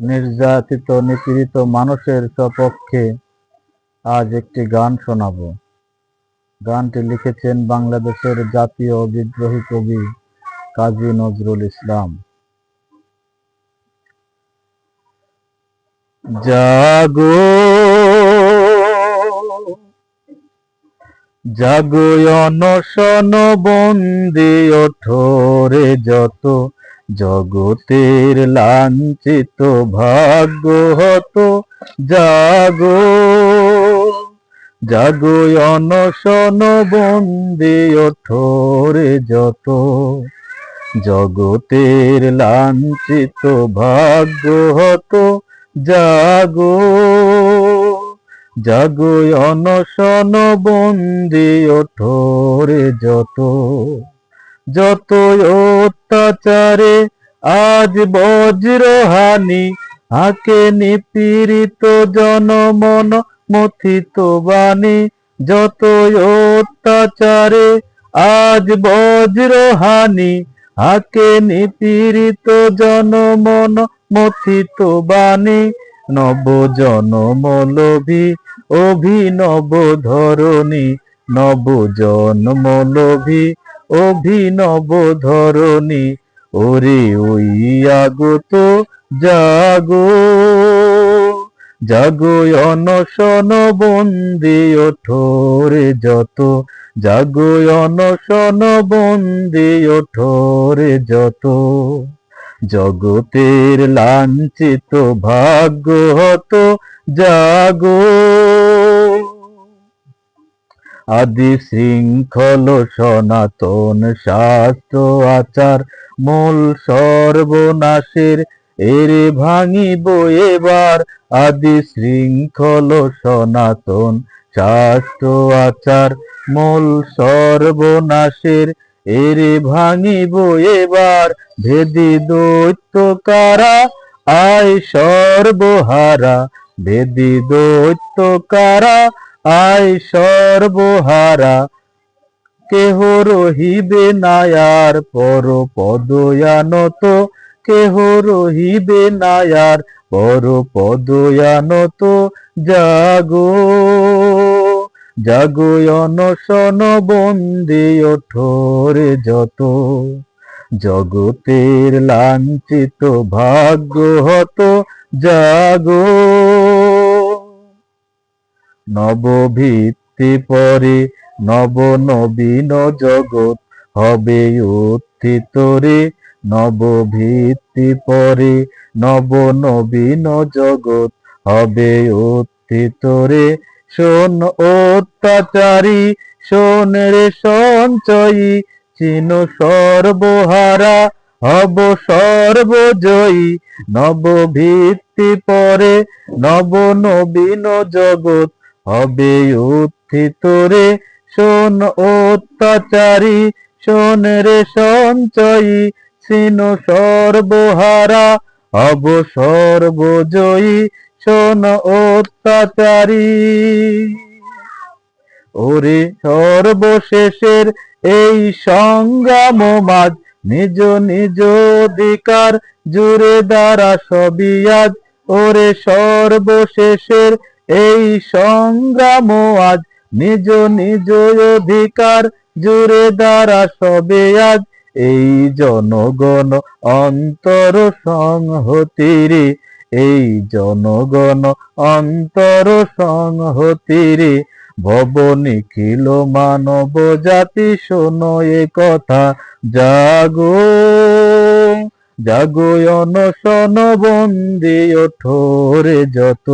নির্যাতিত নিপীড়িত মানুষের সপক্ষে আজ একটি গান শোনাবো। গানটি লিখেছেন বাংলাদেশের জাতীয় বিদ্রোহী কবি কাজী নজরুল ইসলাম। জাগো জাগো অনশন বন্দি ওঠরে যত জগতের লাঞ্ছিত ভাগ্য হত। জাগো জাগো অনশন বন্দি ওঠরে যত জগতের লাঞ্ছিত ভাগ্য হত। জাগো জাগো অনশন বন্দি ওঠরে যত যত অত্যাচারে আজ বজ্রহানি হাকে নিপীড়িত জনমন মথিত বাণী। যত অত্যাচারে আজ বজ্রহানি হাকে নিপীড়িত জনমন মথিত বাণী। নব জনম লোভী অভিনব ধরণী, নব জন্ম লোভী অভিনব ধরণী। ওরে ওই আগত জাগো জাগো অনশন বন্দি ওঠরে যত জাগো অনশন বন্দি ওঠরে যত জগতের লাঞ্ছিত ভাগ্য হত। জাগো আদি শৃঙ্খল সনাতন শাস্ত্র আচার মূল সর্বনাশের এরে ভাঙিব এবার। আদি শৃঙ্খল সনাতন শাস্ত্র আচার মূল সর্বনাশের এরে ভাঙিব এবার। ভেদি দৈত্য কারা আয় সর্বহারা, ভেদি দৈত্য কারা আয় সর্বহারা। কেহ রহিবে নায়ার পর পদয়ানত, কেহ রহিবে নায়ার পর পদয়ানত। জাগো জাগো অনশন বন্দি ওঠরে যত জগতের লাঞ্ছিত ভাগ্য হত। জাগো নবভিত্তি পরে নব নবীন জগৎ হবে উত্থিত রে। নবভিত্তি পরে নব নবীন জগৎ হবে উত্থিত রে। শোন অত্যাচারী শোন রে সঞ্চয়ী, চিন সর্বহারা হব সর্বজয়ী। নবভিত্তি পরে নব নবীন জগৎ হবে উত্থিত রে। শোন অত্যাচারী শোন রে সঞ্চয়ী, চিন সর্বহারা হব সর্বজয়ী। শোন অত্যাচারী ওরে সর্বশেষের এই সংগ্রাম মাঝ নিজ নিজ অধিকার জুড়ে দ্বারা সবই আজ। ওরে সর্বশেষের এই সংগ্রাম আজ নিজ নিজ অধিকার জুড়ে দ্বারা সবে আজ। এই জনগণ অন্তর সংহতিরে, এই জনগণ অন্তর সংহতিরে। ভব নিখিল মানব জাতি শোনো এ কথা। জাগো জাগো অনশন বন্দি ওঠরে যত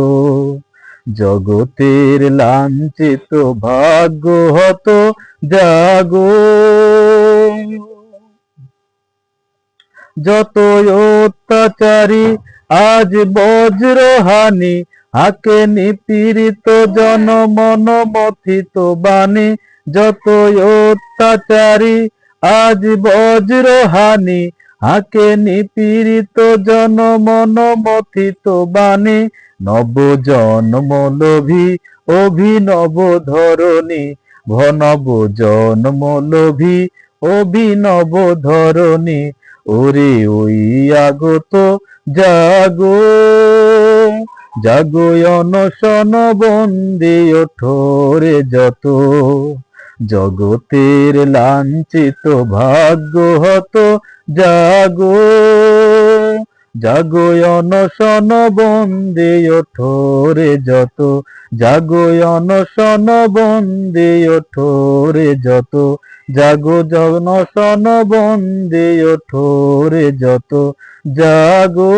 জগতের লাঞ্ছিত ভাগ্য হত। জাগো যত অত্যাচারী আজ বজ্রহানি হাকে নিপীড়িত জনমন মথিত বাণী। যত অত্যাচারী আজ বজ্রহানি হাকে নিপীড়িত জনমন মথিত বাণী। নব জন্ম লোভী অভিনব ধরণী, নব জন্ম লোভী অভিনব ধরণী। ওরে ওই আগত জাগো জাগো অনশন বন্দি ওঠো রে যত জগতের লাঞ্ছিত ভাগ্য হত। জাগো জাগো অনশন বন্দি ওঠো রে যত জাগো অনশন বন্দি ওঠো রে যত জাগো অনশন বন্দি ওঠো রে যত জাগো।